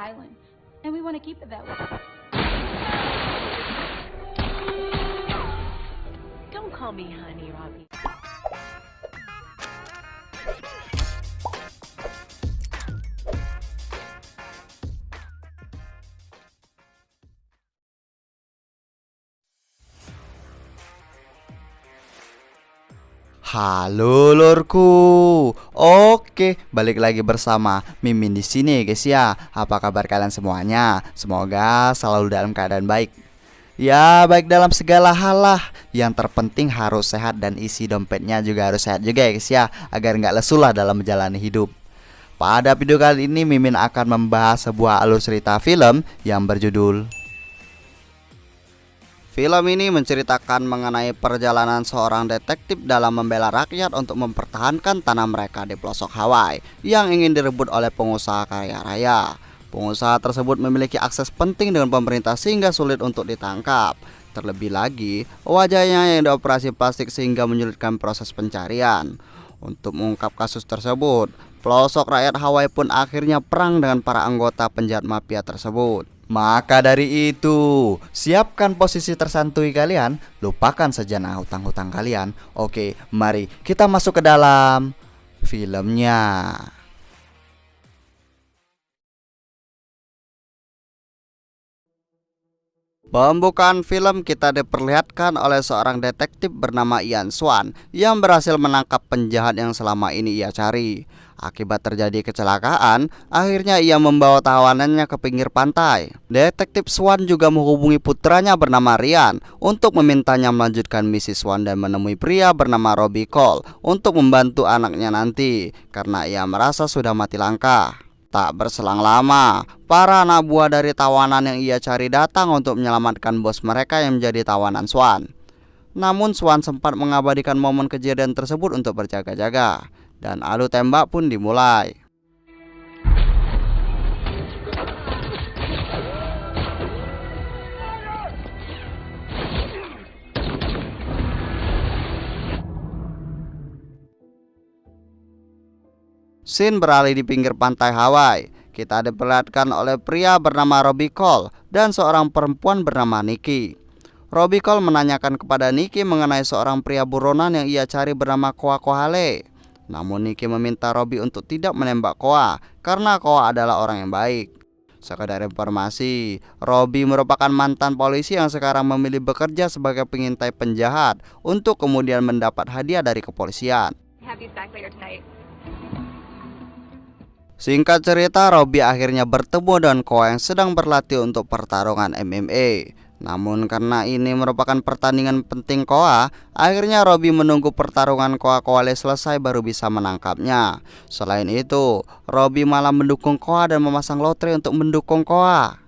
island, and we want to keep it that way. Don't call me honey, Robbie. Halo lorku. Oke, balik lagi bersama Mimin di sini guys ya. Apa kabar kalian semuanya? Semoga selalu dalam keadaan baik. Ya, baik dalam segala hal lah. Yang terpenting harus sehat dan isi dompetnya juga harus sehat juga ya guys ya, agar nggak lesu lah dalam menjalani hidup. Pada video kali ini Mimin akan membahas sebuah alur cerita film yang berjudul. Film ini menceritakan mengenai perjalanan seorang detektif dalam membela rakyat untuk mempertahankan tanah mereka di pelosok Hawaii yang ingin direbut oleh pengusaha kaya raya. Pengusaha tersebut memiliki akses penting dengan pemerintah sehingga sulit untuk ditangkap. Terlebih lagi, wajahnya yang dioperasi plastik sehingga menyulitkan proses pencarian. Untuk mengungkap kasus tersebut, pelosok rakyat Hawaii pun akhirnya perang dengan para anggota penjahat mafia tersebut. Maka dari itu, siapkan posisi tersantui kalian, lupakan sejenak hutang-hutang kalian. Oke, mari kita masuk ke dalam filmnya. Pembukaan film kita diperlihatkan oleh seorang detektif bernama Ian Swan yang berhasil menangkap penjahat yang selama ini ia cari. Akibat terjadi kecelakaan, akhirnya ia membawa tawanannya ke pinggir pantai. Detektif Swan juga menghubungi putranya bernama Ryan untuk memintanya melanjutkan misi Swan dan menemui pria bernama Robbie Cole untuk membantu anaknya nanti, karena ia merasa sudah mati langkah. Tak berselang lama, para anak buah dari tawanan yang ia cari datang untuk menyelamatkan bos mereka yang menjadi tawanan Swan. Namun Swan sempat mengabadikan momen kejadian tersebut untuk berjaga-jaga, dan adu tembak pun dimulai. Scene beralih di pinggir pantai Hawaii. Kita diperlihatkan oleh pria bernama Robbie Cole dan seorang perempuan bernama Nikki. Robbie Cole menanyakan kepada Nikki mengenai seorang pria buronan yang ia cari bernama Koa Kohale. Namun Nikki meminta Robbie untuk tidak menembak Koa karena Koa adalah orang yang baik. Sekedar informasi, Robbie merupakan mantan polisi yang sekarang memilih bekerja sebagai pengintai penjahat untuk kemudian mendapat hadiah dari kepolisian. Singkat cerita, Robbie akhirnya bertemu dengan Koa yang sedang berlatih untuk pertarungan MMA. Namun karena ini merupakan pertandingan penting Koa, akhirnya Robbie menunggu pertarungan Koa Kohale selesai baru bisa menangkapnya. Selain itu, Robbie malah mendukung Koa dan memasang lotre untuk mendukung Koa.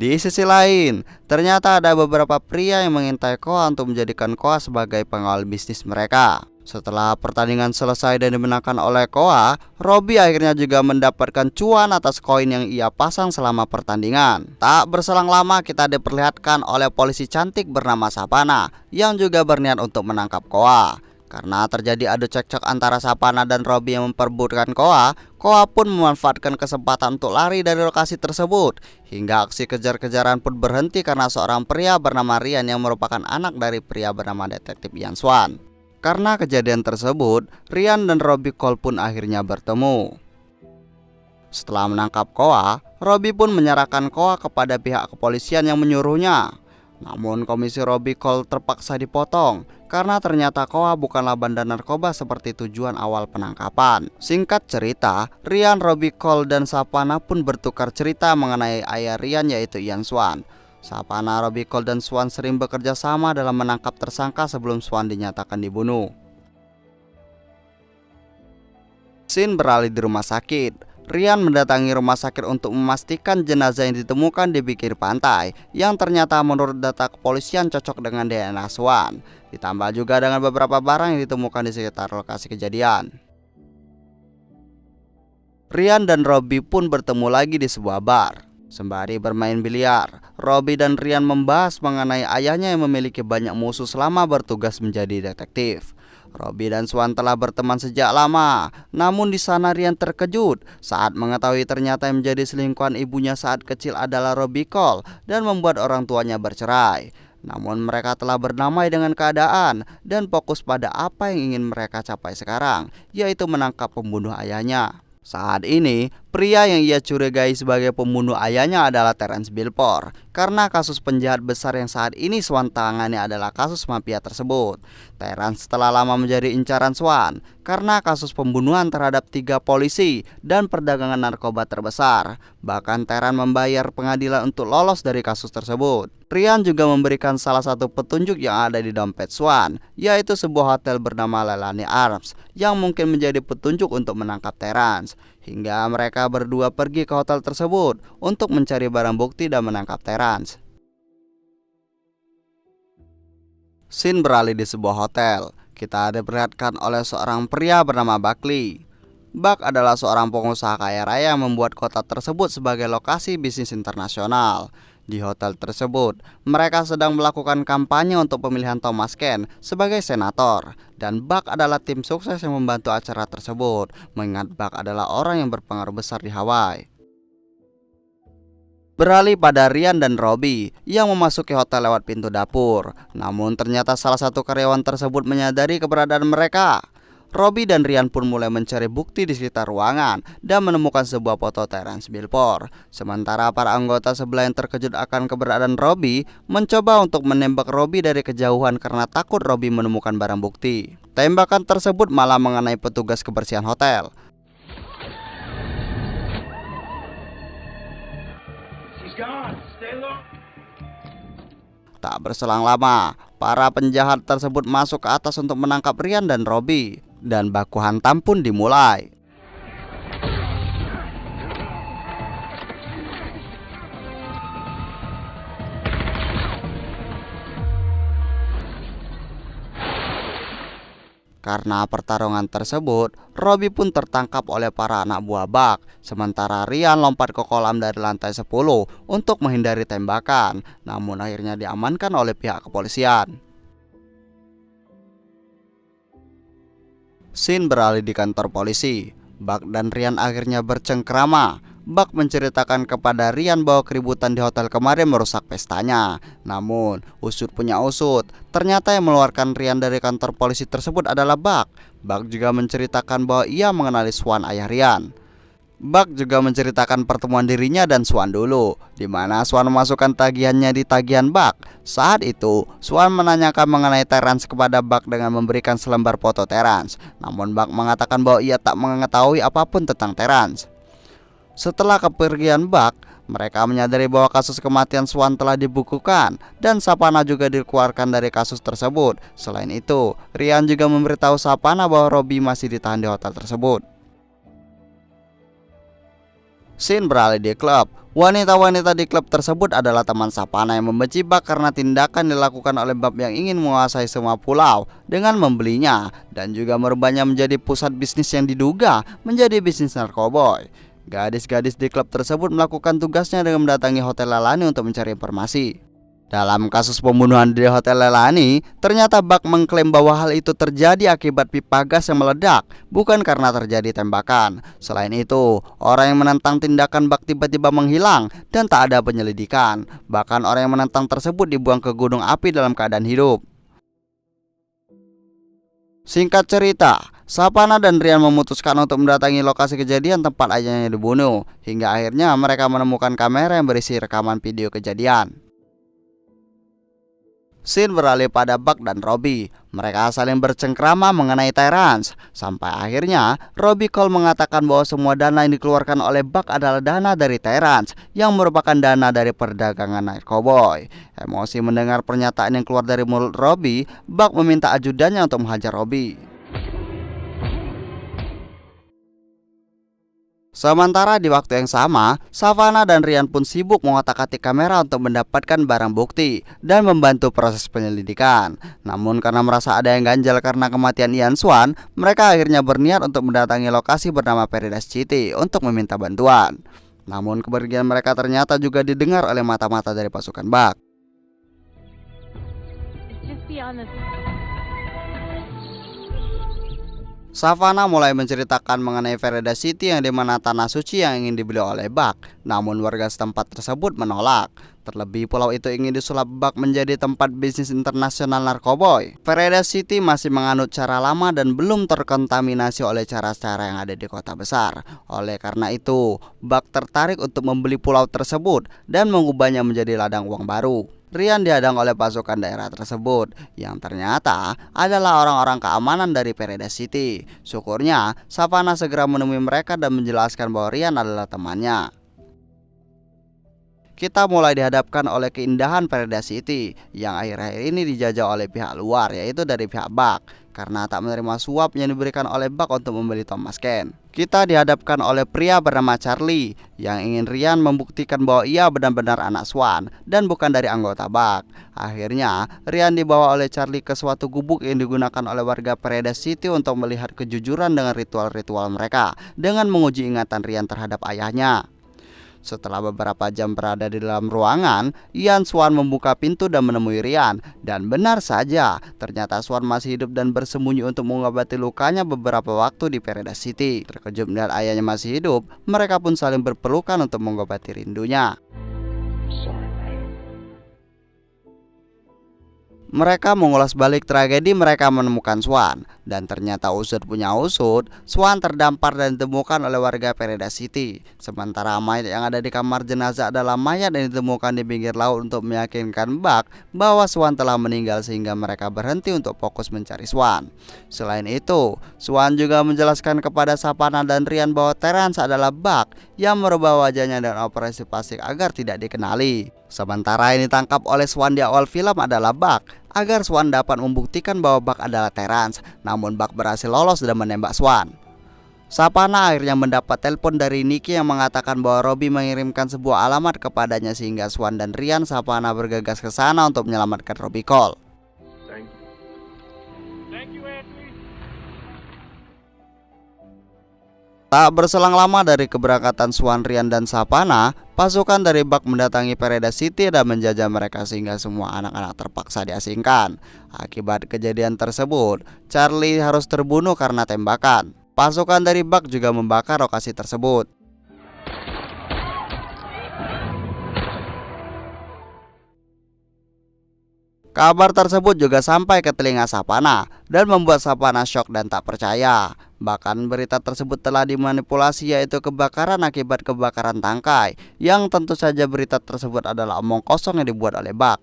Di sisi lain, ternyata ada beberapa pria yang mengintai Koa untuk menjadikan Koa sebagai pengawal bisnis mereka. Setelah pertandingan selesai dan dimenangkan oleh Koa, Robbie akhirnya juga mendapatkan cuan atas koin yang ia pasang selama pertandingan. Tak berselang lama kita diperlihatkan oleh polisi cantik bernama Sapana yang juga berniat untuk menangkap Koa. Karena terjadi adu cekcok antara Sapana dan Robbie yang memperebutkan Koa, Koa pun memanfaatkan kesempatan untuk lari dari lokasi tersebut. Hingga aksi kejar-kejaran pun berhenti karena seorang pria bernama Ryan yang merupakan anak dari pria bernama detektif Ian Swan. Karena kejadian tersebut, Ryan dan Robbie Cole pun akhirnya bertemu. Setelah menangkap Koa, Robbie pun menyerahkan Koa kepada pihak kepolisian yang menyuruhnya. Namun komisi Robbie Cole terpaksa dipotong karena ternyata Koa bukanlah bandar narkoba seperti tujuan awal penangkapan. Singkat cerita, Ryan, Robbie Cole dan Sapana pun bertukar cerita mengenai ayah Ryan yaitu Ian Swan. Sapana, Robbie Cole dan Swan sering bekerja sama dalam menangkap tersangka sebelum Swan dinyatakan dibunuh. Scene beralih di rumah sakit. Ryan mendatangi rumah sakit untuk memastikan jenazah yang ditemukan di pinggir pantai yang ternyata menurut data kepolisian cocok dengan DNA Swan. Ditambah juga dengan beberapa barang yang ditemukan di sekitar lokasi kejadian. Ryan dan Robbie pun bertemu lagi di sebuah bar. Sembari bermain biliar, Robbie dan Ryan membahas mengenai ayahnya yang memiliki banyak musuh selama bertugas menjadi detektif. Robbie dan Swan telah berteman sejak lama, namun di sana Ryan terkejut saat mengetahui ternyata yang menjadi selingkuhan ibunya saat kecil adalah Robbie Cole dan membuat orang tuanya bercerai. Namun mereka telah berdamai dengan keadaan dan fokus pada apa yang ingin mereka capai sekarang, yaitu menangkap pembunuh ayahnya. Saat ini, pria yang ia curigai sebagai pembunuh ayahnya adalah Terence Bilford, karena kasus penjahat besar yang saat ini Swan tangani adalah kasus mafia tersebut. Terence telah lama menjadi incaran Swan karena kasus pembunuhan terhadap 3 polisi dan perdagangan narkoba terbesar. Bahkan Terence membayar pengadilan untuk lolos dari kasus tersebut. Ryan juga memberikan salah satu petunjuk yang ada di dompet Swan, yaitu sebuah hotel bernama Leilani Arms yang mungkin menjadi petunjuk untuk menangkap Terence. Hingga mereka berdua pergi ke hotel tersebut untuk mencari barang bukti dan menangkap Terence. Scene beralih di sebuah hotel. Kita diperlihatkan oleh seorang pria bernama Buckley. Buck adalah seorang pengusaha kaya raya yang membuat kota tersebut sebagai lokasi bisnis internasional. Di hotel tersebut, mereka sedang melakukan kampanye untuk pemilihan Thomas Ken sebagai senator. Dan Buck adalah tim sukses yang membantu acara tersebut, mengingat Buck adalah orang yang berpengaruh besar di Hawaii. Beralih pada Ryan dan Robbie yang memasuki hotel lewat pintu dapur. Namun ternyata salah satu karyawan tersebut menyadari keberadaan mereka. Robbie dan Ryan pun mulai mencari bukti di sekitar ruangan dan menemukan sebuah foto Terence Bilford. Sementara para anggota sebelah yang terkejut akan keberadaan Robbie mencoba untuk menembak Robbie dari kejauhan karena takut Robbie menemukan barang bukti. Tembakan tersebut malah mengenai petugas kebersihan hotel. Tak berselang lama, para penjahat tersebut masuk ke atas untuk menangkap Ryan dan Robbie. Dan baku hantam pun dimulai. Karena pertarungan tersebut, Robbie pun tertangkap oleh para anak buah Buck. Sementara Ryan lompat ke kolam dari lantai 10 untuk menghindari tembakan. Namun akhirnya diamankan oleh pihak kepolisian. Scene beralih di kantor polisi. Buck dan Ryan akhirnya bercengkrama. Buck menceritakan kepada Ryan bahwa keributan di hotel kemarin merusak pestanya. Namun, usut punya usut, ternyata yang mengeluarkan Ryan dari kantor polisi tersebut adalah Buck. Buck juga menceritakan bahwa ia mengenali Swan, ayah Ryan. Buck juga menceritakan pertemuan dirinya dan Swan dulu, di mana Swan memasukkan tagihannya di tagihan Buck. Saat itu, Swan menanyakan mengenai Terence kepada Buck dengan memberikan selembar foto Terence. Namun Buck mengatakan bahwa ia tak mengetahui apapun tentang Terence. Setelah kepergian Buck, mereka menyadari bahwa kasus kematian Swan telah dibukukan dan Savannah juga dikeluarkan dari kasus tersebut. Selain itu, Ryan juga memberitahu Savannah bahwa Robbie masih ditahan di hotel tersebut. Scene beralih di klub. Wanita-wanita di klub tersebut adalah teman Savannah yang membenci Buck karena tindakan dilakukan oleh Buck yang ingin menguasai semua pulau dengan membelinya dan juga merubahnya menjadi pusat bisnis yang diduga menjadi bisnis narkoboy. Gadis-gadis di klub tersebut melakukan tugasnya dengan mendatangi Hotel Leilani untuk mencari informasi. Dalam kasus pembunuhan di Hotel Leilani, ternyata Buck mengklaim bahwa hal itu terjadi akibat pipa gas yang meledak, bukan karena terjadi tembakan. Selain itu, orang yang menentang tindakan Buck tiba-tiba menghilang dan tak ada penyelidikan. Bahkan orang yang menentang tersebut dibuang ke gunung api dalam keadaan hidup. Singkat cerita, Savannah dan Ryan memutuskan untuk mendatangi lokasi kejadian tempat ayahnya dibunuh. Hingga akhirnya mereka menemukan kamera yang berisi rekaman video kejadian. Scene beralih pada Buck dan Robbie. Mereka saling bercengkrama mengenai Terence. Sampai akhirnya Robbie Cole mengatakan bahwa semua dana yang dikeluarkan oleh Buck adalah dana dari Terence, yang merupakan dana dari perdagangan narkoboy. Emosi mendengar pernyataan yang keluar dari mulut Robbie, Buck meminta ajudannya untuk menghajar Robbie. Sementara di waktu yang sama, Savannah dan Ryan pun sibuk mengotak-atik kamera untuk mendapatkan barang bukti dan membantu proses penyelidikan. Namun karena merasa ada yang ganjal karena kematian Ian Swan, mereka akhirnya berniat untuk mendatangi lokasi bernama Paradise City untuk meminta bantuan. Namun kepergian mereka ternyata juga didengar oleh mata-mata dari pasukan Buck. It's just beyond the... Savannah mulai menceritakan mengenai Vereda City yang dimana tanah suci yang ingin dibeli oleh Buck. Namun warga setempat tersebut menolak. Terlebih pulau itu ingin disulap Buck menjadi tempat bisnis internasional narkoboy. Vereda City masih menganut cara lama dan belum terkontaminasi oleh cara-cara yang ada di kota besar. Oleh karena itu, Buck tertarik untuk membeli pulau tersebut dan mengubahnya menjadi ladang uang baru. Ryan dihadang oleh pasukan daerah tersebut yang ternyata adalah orang-orang keamanan dari Vereda City. Syukurnya, Savannah segera menemui mereka dan menjelaskan bahwa Ryan adalah temannya. Kita mulai dihadapkan oleh keindahan Vereda City yang akhir-akhir ini dijajah oleh pihak luar, yaitu dari pihak Buck, karena tak menerima suap yang diberikan oleh Buck untuk membeli Thomas Kane. Kita dihadapkan oleh pria bernama Charlie yang ingin Ryan membuktikan bahwa ia benar-benar anak Swan dan bukan dari anggota Buck. Akhirnya, Ryan dibawa oleh Charlie ke suatu gubuk yang digunakan oleh warga Vereda City untuk melihat kejujuran dengan ritual-ritual mereka dengan menguji ingatan Ryan terhadap ayahnya. Setelah beberapa jam berada di dalam ruangan, Ian Swan membuka pintu dan menemui Ryan. Dan benar saja, ternyata Swan masih hidup dan bersembunyi untuk mengobati lukanya beberapa waktu di Vereda City. Terkejut melihat ayahnya masih hidup, mereka pun saling berpelukan untuk mengobati rindunya. Mereka mengulas balik tragedi mereka menemukan Swan. Dan ternyata usut punya usut, Swan terdampar dan ditemukan oleh warga Vereda City. Sementara mayat yang ada di kamar jenazah adalah mayat yang ditemukan di pinggir laut untuk meyakinkan Buck bahwa Swan telah meninggal sehingga mereka berhenti untuk fokus mencari Swan. Selain itu, Swan juga menjelaskan kepada Savannah dan Ryan bahwa Terrence adalah Buck yang merubah wajahnya dan operasi plastik agar tidak dikenali. Sementara yang ditangkap oleh Swan di awal film adalah Buck, agar Swan dapat membuktikan bahwa Buck adalah Terrence. Namun Buck berhasil lolos dan menembak Swan. Savannah akhirnya mendapat telepon dari Nikki yang mengatakan bahwa Robbie mengirimkan sebuah alamat kepadanya sehingga Swan dan Ryan Savannah bergegas ke sana untuk menyelamatkan Robbie Cole. Tak berselang lama dari keberangkatan Swan, Ryan, dan Savannah, pasukan dari Buck mendatangi Vereda City dan menjajah mereka sehingga semua anak-anak terpaksa diasingkan. Akibat kejadian tersebut, Charlie harus terbunuh karena tembakan. Pasukan dari Buck juga membakar lokasi tersebut. Kabar tersebut juga sampai ke telinga Savannah dan membuat Savannah syok dan tak percaya. Bahkan berita tersebut telah dimanipulasi, yaitu kebakaran akibat kebakaran tangkai, yang tentu saja berita tersebut adalah omong kosong yang dibuat oleh Buck.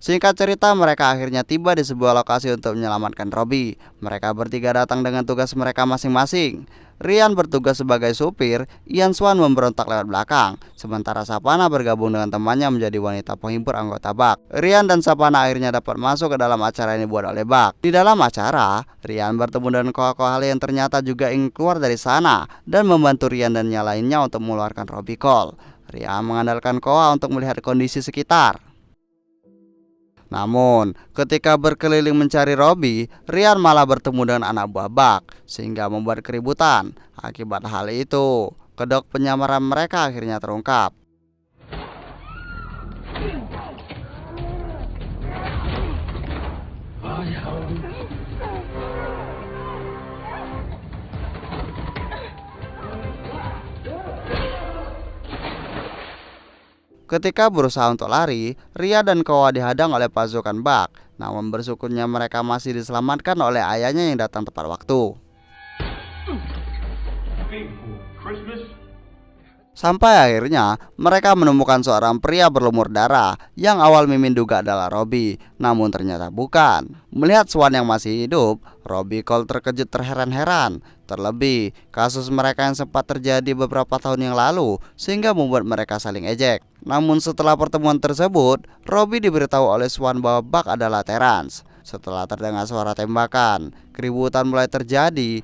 Singkat cerita, mereka akhirnya tiba di sebuah lokasi untuk menyelamatkan Robbie. Mereka bertiga datang dengan tugas mereka masing-masing. Ryan bertugas sebagai supir, Ian Swan memberontak lewat belakang, sementara Savannah bergabung dengan temannya menjadi wanita penghibur anggota Buck. Ryan dan Savannah akhirnya dapat masuk ke dalam acara yang dibuat oleh Buck. Di dalam acara, Ryan bertemu dengan koa-koa yang ternyata juga ingin keluar dari sana dan membantu Ryan dan yang lainnya untuk mengeluarkan Robbie Cole. Ryan mengandalkan koa untuk melihat kondisi sekitar. Namun, ketika berkeliling mencari Robbie, Ryan malah bertemu dengan anak buah Buck, sehingga membuat keributan. Akibat hal itu, kedok penyamaran mereka akhirnya terungkap. Ketika berusaha untuk lari, Ria dan Koa dihadang oleh pasukan Buck. Namun bersyukurnya mereka masih diselamatkan oleh ayahnya yang datang tepat waktu. Sampai akhirnya mereka menemukan seorang pria berlumur darah yang awal Mimin duga adalah Robbie, namun ternyata bukan. Melihat Swan yang masih hidup, Robbie Cole terkejut terheran-heran. Terlebih, kasus mereka yang sempat terjadi beberapa tahun yang lalu sehingga membuat mereka saling ejek. Namun setelah pertemuan tersebut, Robbie diberitahu oleh Swan bahwa Buck adalah Terrence. Setelah terdengar suara tembakan, keributan mulai terjadi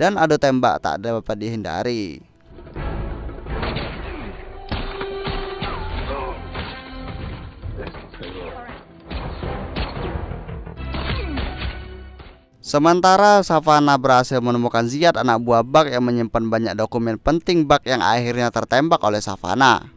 dan adu tembak tak dapat dihindari. Sementara Savannah berhasil menemukan Ziyad, anak buah Buck yang menyimpan banyak dokumen penting Buck yang akhirnya tertembak oleh Savannah.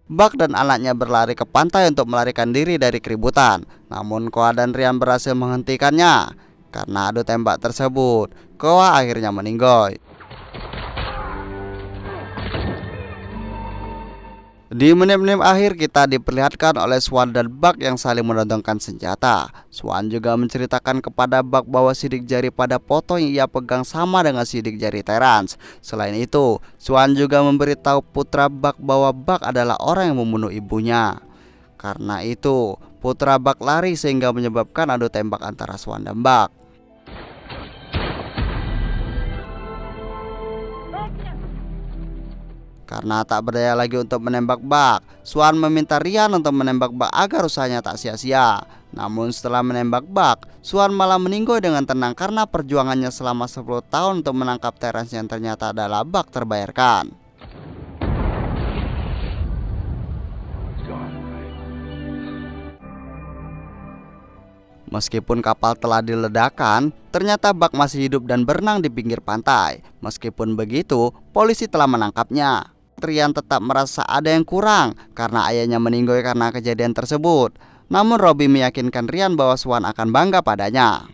Buck dan anaknya berlari ke pantai untuk melarikan diri dari keributan. Namun Koa dan Ryan berhasil menghentikannya. Karena adu tembak tersebut, Koa akhirnya meninggoy. Di menit-menit akhir kita diperlihatkan oleh Swan dan Buck yang saling menodongkan senjata. Swan juga menceritakan kepada Buck bahwa sidik jari pada foto yang ia pegang sama dengan sidik jari Terrance. Selain itu, Swan juga memberitahu putra Buck bahwa Buck adalah orang yang membunuh ibunya. Karena itu, putra Buck lari sehingga menyebabkan adu tembak antara Swan dan Buck. Karena tak berdaya lagi untuk menembak Buck, Swan meminta Ryan untuk menembak Buck agar usahanya tak sia-sia. Namun setelah menembak Buck, Swan malah meninggoy dengan tenang karena perjuangannya selama 10 tahun untuk menangkap Terrance yang ternyata adalah Buck terbayarkan. Meskipun kapal telah diledakkan, ternyata Buck masih hidup dan berenang di pinggir pantai. Meskipun begitu, polisi telah menangkapnya. Ryan tetap merasa ada yang kurang karena ayahnya meninggoy karena kejadian tersebut. Namun Robbie meyakinkan Ryan bahwa Swan akan bangga padanya.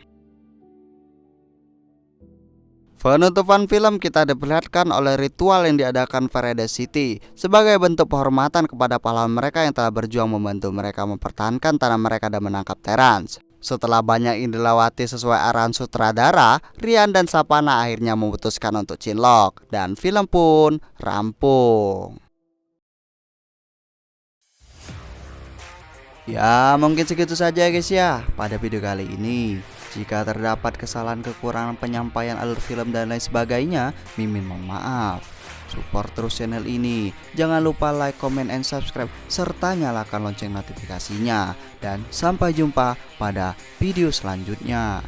Penutupan film kita diperlihatkan oleh ritual yang diadakan Paradise City sebagai bentuk penghormatan kepada pahlawan mereka yang telah berjuang membantu mereka mempertahankan tanah mereka dan menangkap Terrance. Setelah banyak yang dilewati sesuai arahan sutradara, Ryan dan Savannah akhirnya memutuskan untuk cinlok dan film pun rampung. Ya, mungkin segitu saja guys ya pada video kali ini. Jika terdapat kesalahan, kekurangan penyampaian alur film dan lain sebagainya, Mimin mohon maaf. Support terus channel ini. Jangan lupa like, comment, and subscribe serta nyalakan lonceng notifikasinya. Dan sampai jumpa pada video selanjutnya.